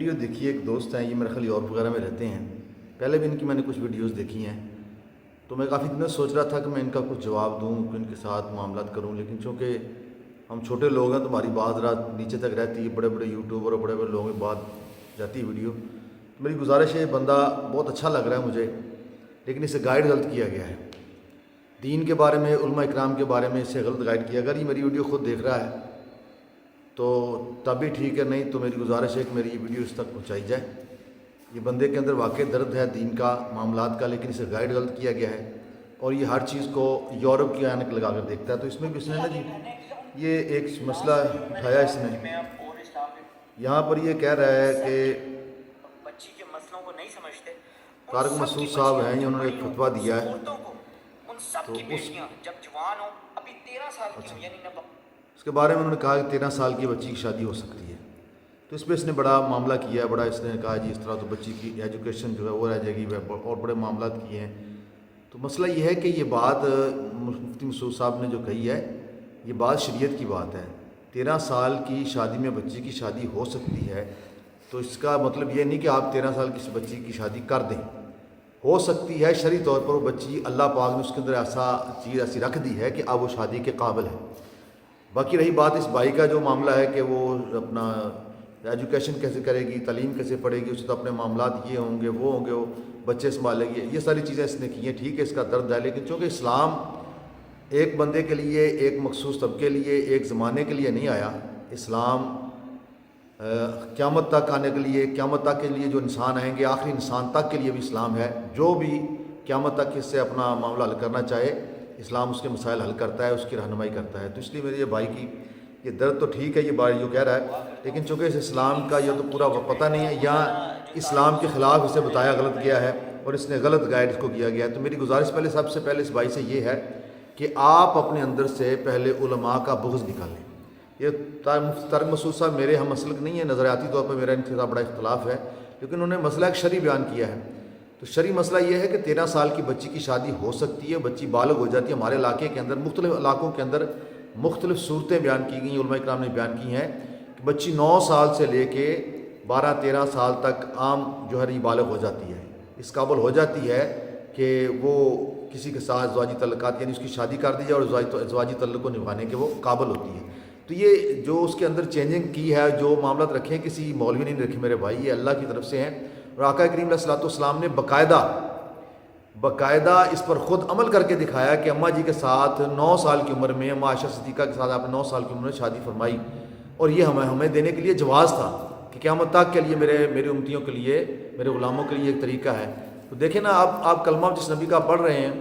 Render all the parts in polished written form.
Video دیکھی ایک دوست ہیں، یہ میرے خیال یورپ وغیرہ میں رہتے ہیں. پہلے بھی ان کی میں نے کچھ ویڈیوز دیکھی ہیں، تو میں کافی دنوں سوچ رہا تھا کہ میں ان کا کچھ جواب دوں، کہ ان کے ساتھ معاملات کروں، لیکن چونکہ ہم چھوٹے لوگ ہیں تو ہماری بات رات نیچے تک رہتی ہے. بڑے بڑے یوٹیوبر اور بڑے بڑے لوگوں کی بات جاتی ہے ویڈیو. میری گزارش ہے، بندہ بہت اچھا لگ رہا ہے مجھے، لیکن اسے گائیڈ غلط کیا گیا ہے. دین کے بارے میں، علماء اکرام کے بارے میں اسے غلط گائیڈ کیا. اگر یہ میری ویڈیو خود دیکھ رہا ہے تو تب بھی ٹھیک ہے، نہیں تو میری گزارش ہے کہ میری یہ ویڈیو اس تک پہنچائی جائے. یہ بندے کے اندر واقع درد ہے دین کا، معاملات کا، لیکن اسے گائیڈ غلط کیا گیا ہے، اور یہ ہر چیز کو یورپ کی عینک لگا کر دیکھتا ہے. تو اس میں بھی اس نے نا جی یہ ایک مسئلہ اٹھایا اس نے. یہاں پر یہ کہہ رہا ہے کہ طارق مسعود صاحب ہیں، انہوں نے ایک فتویٰ دیا ہے، تو اس کے بارے میں انہوں نے کہا کہ 13 سال کی بچی کی شادی ہو سکتی ہے. تو اس پہ اس نے بڑا معاملہ کیا ہے، بڑا اس نے کہا جی اس طرح تو بچی کی ایجوکیشن جو ہے وہ رہ جائے گی، اور بڑے معاملات کیے ہیں. تو مسئلہ یہ ہے کہ یہ بات مفتی مسعود صاحب نے جو کہی ہے، یہ بات شریعت کی بات ہے. 13 سال کی شادی میں بچی کی شادی ہو سکتی ہے، تو اس کا مطلب یہ نہیں کہ آپ 13 سال کی بچی کی شادی کر دیں. ہو سکتی ہے شرعی طور پر وہ بچی، اللہ پاک نے اس کے اندر ایسا چیز ایسی رکھ دی ہے کہ اب وہ شادی کے قابل ہے. باقی رہی بات اس بھائی کا جو معاملہ ہے کہ وہ اپنا ایجوکیشن کیسے کرے گی، تعلیم کیسے پڑھے گی، اسے تو اپنے معاملات یہ ہوں گے وہ ہوں گے، وہ بچے سنبھالے گی، یہ ساری چیزیں اس نے کی ہیں. ٹھیک ہے، اس کا درد ہے، لیکن چونکہ اسلام ایک بندے کے لیے، ایک مخصوص طبقے کے لیے، ایک زمانے کے لیے نہیں آیا. اسلام قیامت تک آنے کے لیے، قیامت تک کے لیے جو انسان آئیں گے، آخری انسان تک کے لیے بھی اسلام ہے. جو بھی قیامت تک اس سے اپنا معاملہ حل کرنا چاہے، اسلام اس کے مسائل حل کرتا ہے، اس کی رہنمائی کرتا ہے. تو اس لیے میرے یہ بھائی کی یہ درد تو ٹھیک ہے، یہ بھائی جو کہہ رہا ہے، لیکن چونکہ اس اسلام کا یہ تو پورا پتہ نہیں ہے، یا اسلام کے خلاف اسے بتایا غلط گیا ہے اور اس نے غلط گائیڈ اس کو کیا گیا ہے. تو میری گزارش سب سے پہلے اس بھائی سے یہ ہے کہ آپ اپنے اندر سے پہلے علماء کا بغض نکالیں. یہ طارق مسعود صاحب میرے ہم مسلک نہیں ہے، نظریاتی طور پر میرا ان کے ساتھ بڑا اختلاف ہے، لیکن انہوں نے مسئلہ ایک شرعی بیان کیا ہے. تو شرعی مسئلہ یہ ہے کہ 13 سال کی بچی کی شادی ہو سکتی ہے، بچی بالغ ہو جاتی ہے. ہمارے علاقے کے اندر، مختلف علاقوں کے اندر مختلف صورتیں بیان کی گئیں، علماء اکرام نے بیان کی ہیں کہ بچی 9 سال سے لے کے 12-13 سال تک عام جو ہے بالغ ہو جاتی ہے، اس قابل ہو جاتی ہے کہ وہ کسی کے ساتھ ازواجی تعلقات، یعنی اس کی شادی کر دی جائے اور ازواجی تعلق کو نبھانے کے وہ قابل ہوتی ہے. تو یہ جو اس کے اندر چینجنگ کی ہے، جو معاملات رکھے ہیں، کسی مولوی نے نہیں رکھے میرے بھائی، یہ اللہ کی طرف سے ہیں. اور آقا کریم علیہ الصلوۃ والسلام نے باقاعدہ اس پر خود عمل کر کے دکھایا کہ اماں جی کے ساتھ 9 سال کی عمر میں، اماں عائشہ صدیقہ کے ساتھ آپ نے 9 سال کی عمر میں شادی فرمائی، اور یہ ہمیں دینے کے لیے جواز تھا کہ قیامت تک کے لیے میرے امتیوں کے لیے، میرے غلاموں کے لیے ایک طریقہ ہے. تو دیکھیں نا، آپ کلمہ جس نبی کا پڑھ رہے ہیں،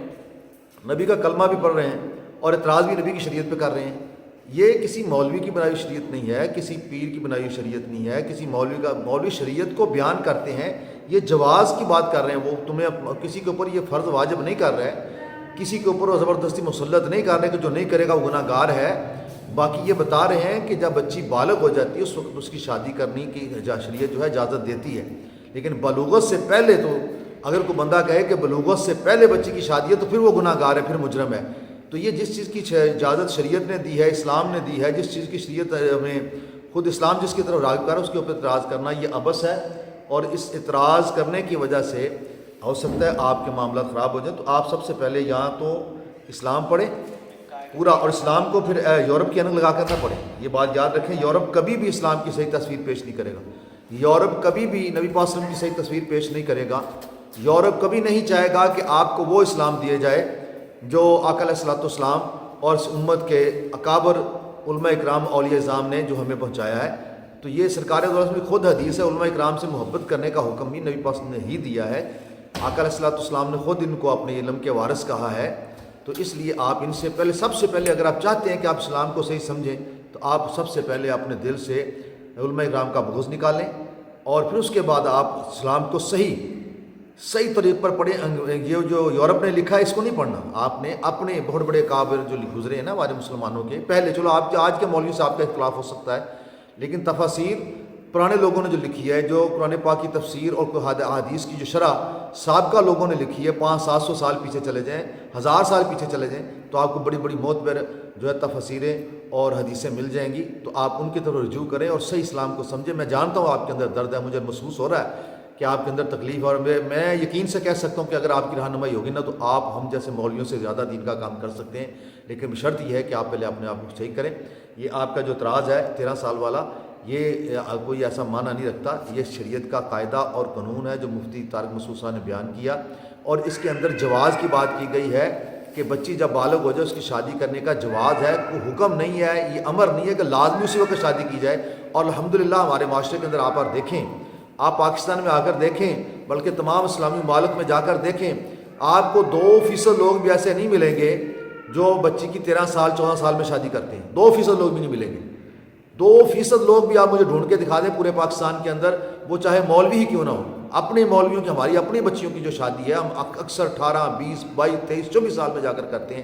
نبی کا کلمہ بھی پڑھ رہے ہیں اور اعتراض بھی نبی کی شریعت پہ کر رہے ہیں. یہ کسی مولوی کی بنائی شریعت نہیں ہے، کسی پیر کی بنائی شریعت نہیں ہے، کسی مولوی شریعت کو بیان کرتے ہیں. یہ جواز کی بات کر رہے ہیں. وہ تمہیں کسی کے اوپر یہ فرض واجب نہیں کر رہے، کسی کے اوپر وہ زبردستی مسلط نہیں کر رہے کہ جو نہیں کرے گا وہ گناہ گار ہے. باقی یہ بتا رہے ہیں کہ جب بچی بالغ ہو جاتی ہے، اس وقت اس کی شادی کرنے کی شریعت جو ہے اجازت دیتی ہے. لیکن بلوغت سے پہلے تو اگر کوئی بندہ کہے کہ بلوغت سے پہلے بچی کی شادی ہے تو پھر وہ گناہ گار ہے، پھر مجرم ہے. تو یہ جس چیز کی اجازت شریعت نے دی ہے، اسلام نے دی ہے، جس چیز کی شریعت ہمیں خود اسلام جس کی طرف راغب کر رہا ہے، اس کے اوپر اعتراض کرنا یہ عبث ہے. اور اس اعتراض کرنے کی وجہ سے ہو سکتا ہے آپ کے معاملات خراب ہو جائیں. تو آپ سب سے پہلے یہاں تو اسلام پڑھیں پورا، اور اسلام کو پھر یورپ کی عینک لگا کر نہ پڑھیں. یہ بات یاد رکھیں، یورپ کبھی بھی اسلام کی صحیح تصویر پیش نہیں کرے گا. یورپ کبھی بھی نبی پاک صلی اللہ علیہ وسلم کی صحیح تصویر پیش نہیں کرے گا. یورپ کبھی نہیں چاہے گا کہ آپ کو وہ اسلام دیے جائے جو آقا علیہ الصلوۃ والسلام اور اس امت کے اکابر علماء اکرام اولیاء اعظام نے جو ہمیں پہنچایا ہے. تو یہ سرکار دو عالم کی خود حدیث ہے، علماء اکرام سے محبت کرنے کا حکم بھی نبی پاک نے ہی دیا ہے. آقا علیہ الصلوۃ والسلام نے خود ان کو اپنے علم کے وارث کہا ہے. تو اس لیے آپ ان سے پہلے، سب سے پہلے اگر آپ چاہتے ہیں کہ آپ اسلام کو صحیح سمجھیں، تو آپ سب سے پہلے اپنے دل سے علماء اکرام کا بغض نکالیں، اور پھر اس کے بعد آپ اسلام کو صحیح طریق پر پڑھیں. یہ جو یورپ نے لکھا ہے اس کو نہیں پڑھنا. آپ نے اپنے بہت بڑے کابر جو گزرے ہیں نا ہمارے مسلمانوں کے، پہلے چلو آپ آج کے مولوی سے آپ کا اختلاف ہو سکتا ہے، لیکن تفاسیر پرانے لوگوں نے جو لکھی ہے، جو قرآن پاک کی تفسیر اور احادیث کی جو شرح سابقہ لوگوں نے لکھی ہے، 500-700 سال پیچھے چلے جائیں، 1000 سال پیچھے چلے جائیں، تو آپ کو بڑی بڑی معتبر جو ہے تفسیریں اور حدیثیں مل جائیں گی. تو آپ ان کی طرف رجوع کریں اور صحیح اسلام کو سمجھیں. میں جانتا ہوں آپ کے اندر درد ہے، مجھے محسوس ہو رہا ہے کہ آپ کے اندر تکلیف، اور میں یقین سے کہہ سکتا ہوں کہ اگر آپ کی رہنمائی ہوگی نا تو آپ ہم جیسے مولویوں سے زیادہ دین کا کام کر سکتے ہیں. لیکن شرط یہ ہے کہ آپ پہلے اپنے آپ کو صحیح کریں. یہ آپ کا جو اعتراض ہے 13 سال والا، یہ کوئی ایسا معنی نہیں رکھتا. یہ شریعت کا قاعدہ اور قانون ہے جو مفتی طارق مسعود صاحب نے بیان کیا، اور اس کے اندر جواز کی بات کی گئی ہے کہ بچی جب بالغ ہو جائے اس کی شادی کرنے کا جواز ہے. کوئی حکم نہیں ہے، یہ امر نہیں ہے کہ لازمی اسی وقت شادی کی جائے. اور الحمدللہ ہمارے معاشرے کے اندر آپ اور دیکھیں، آپ پاکستان میں آ کر دیکھیں، بلکہ تمام اسلامی ممالک میں جا کر دیکھیں، آپ کو 2% لوگ بھی ایسے نہیں ملیں گے جو بچی کی 13 سال 14 سال میں شادی کرتے ہیں. 2% لوگ بھی نہیں ملیں گے. 2% لوگ بھی آپ مجھے ڈھونڈ کے دکھا دیں پورے پاکستان کے اندر، وہ چاہے مولوی ہی کیوں نہ ہو. اپنے مولویوں کی، ہماری اپنی بچیوں کی جو شادی ہے ہم اکثر 18 20 22 23 24 سال میں جا کر کرتے ہیں،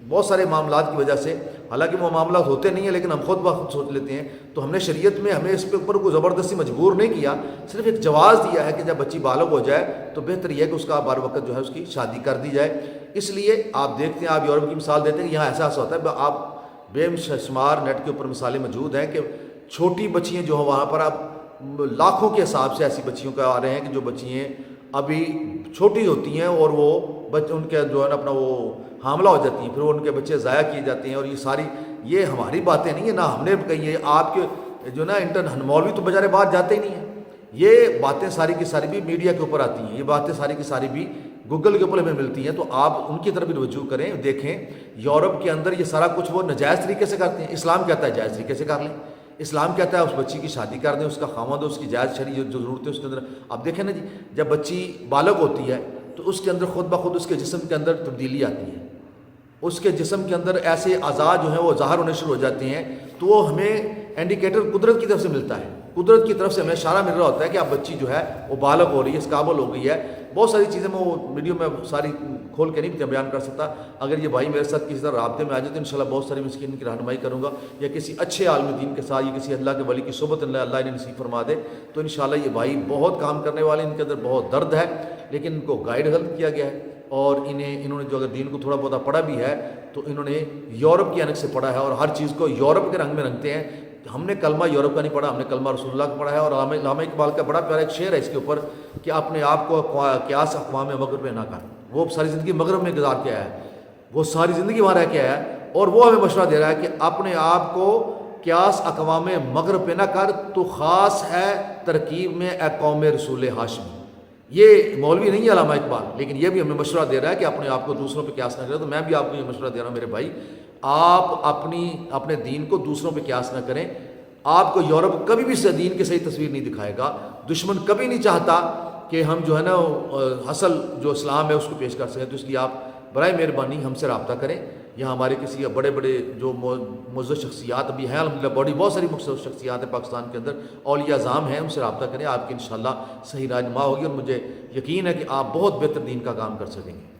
بہت سارے معاملات کی وجہ سے. حالانکہ وہ معاملات ہوتے نہیں ہیں لیکن ہم خود بخود سوچ لیتے ہیں. تو ہم نے شریعت میں ہمیں اس کے اوپر کوئی زبردستی مجبور نہیں کیا، صرف ایک جواز دیا ہے کہ جب بچی بالغ ہو جائے تو بہتر یہ ہے کہ اس کا بار وقت جو ہے اس کی شادی کر دی جائے. اس لیے آپ دیکھتے ہیں، آپ یورپ کی مثال دیتے ہیں کہ یہاں ایسا ہوتا ہے. آپ بے شمار نیٹ کے اوپر مثالیں موجود ہیں کہ چھوٹی بچیاں جو ہیں وہاں پر اب لاکھوں کے حساب سے ایسی بچیوں کا آ رہے ہیں کہ جو بچیاں ابھی چھوٹی ہوتی ہیں اور وہ ان کے جو ہے نا اپنا وہ حاملہ ہو جاتی ہیں، پھر وہ ان کے بچے ضائع کیے جاتے ہیں. اور یہ ہماری باتیں نہیں ہیں، نہ ہم نے کہی ہے. آپ کے جو نا مولوی تو بجارے بات جاتے ہی نہیں ہیں. یہ باتیں ساری کی ساری بھی میڈیا کے اوپر آتی ہیں، یہ باتیں ساری کی ساری بھی گوگل کے اوپر ہمیں ملتی ہیں. تو آپ ان کی طرف بھی رجوع کریں. دیکھیں یورپ کے اندر یہ سارا کچھ وہ ناجائز طریقے سے کرتے ہیں. اسلام کہتا ہے جائز طریقے سے کر لیں. اسلام کہتا ہے اس بچی کی شادی کر دیں، اس کا خاوند، اس کی جائز شرعی جو ضرورت ہے اس کے اندر. آپ دیکھیں نا جی، جب بچی بالغ ہوتی ہے تو اس کے اندر خود بخود اس کے جسم کے اندر تبدیلی آتی ہے. اس کے جسم کے اندر ایسے اعضاء جو ہیں وہ ظاہر ہونے شروع ہو جاتے ہیں. تو وہ ہمیں انڈیکیٹر قدرت کی طرف سے ملتا ہے. قدرت کی طرف سے ہمیں اشارہ مل رہا ہوتا ہے کہ اب بچی جو ہے وہ بالغ ہو رہی ہے، اس قابل ہو گئی ہے. بہت ساری چیزیں میں وہ ویڈیو میں ساری کھول کے نہیں بیان کر سکتا. اگر یہ بھائی میرے ساتھ کسی طرح رابطے میں آ جائے تو انشاءاللہ بہت ساری مسکین کی رہنمائی کروں گا، یا کسی اچھے عالم دین کے ساتھ، یا کسی اللہ کے ولی کی صحبت اللہ انہیں نصیب فرما دے. تو انشاءاللہ یہ بھائی بہت کام کرنے والے، ان کے اندر بہت درد ہے، لیکن ان کو گائیڈ غلط کیا گیا ہے. اور انہوں نے جو اگر دین کو تھوڑا بہت پڑھا بھی ہے تو انہوں نے یورپ کی اینک سے پڑھا ہے، اور ہر چیز کو یورپ کے رنگ میں رنگتے ہیں. ہم نے کلمہ یورپ کا نہیں پڑھا، ہم نے کلمہ رسول اللہ کا پڑھا ہے. اور علامہ اقبال کا بڑا پیارا ایک شعر ہے اس کے اوپر کہ اپنے آپ کو قیاس اقوام مغرب میں نہ کر. وہ ساری زندگی مغرب میں گزار کے آیا ہے، وہ ساری زندگی وہاں رہ کے آیا ہے، اور وہ ہمیں مشورہ دے رہا ہے کہ اپنے آپ کو قیاس اقوام مغرب پہ نہ کر، تو خاص ہے ترکیب میں اے قوم رسول ہاشمی. یہ مولوی نہیں ہے علامہ اقبال، لیکن یہ بھی ہمیں مشورہ دے رہا ہے کہ اپنے آپ کو دوسروں پہ قیاس نہ کریں. تو میں بھی آپ کو یہ مشورہ دے رہا ہوں میرے بھائی، آپ اپنے دین کو دوسروں پہ قیاس نہ کریں. آپ کو یورپ کبھی بھی دین کی صحیح تصویر نہیں دکھائے گا. دشمن کبھی نہیں چاہتا کہ ہم جو ہے نا اصل جو اسلام ہے اس کو پیش کر سکیں. تو اس لیے آپ برائے مہربانی ہم سے رابطہ کریں. یہاں ہمارے کسی بڑے بڑے جو معزز شخصیات بھی ہیں، الحمدللہ بہت ساری مخصوص شخصیات ہیں پاکستان کے اندر، اولیاء اعظام ہیں، ان سے رابطہ کریں. آپ کی انشاءاللہ صحیح رہنما ہوگی، اور مجھے یقین ہے کہ آپ بہت بہتر دین کا کام کر سکیں گے.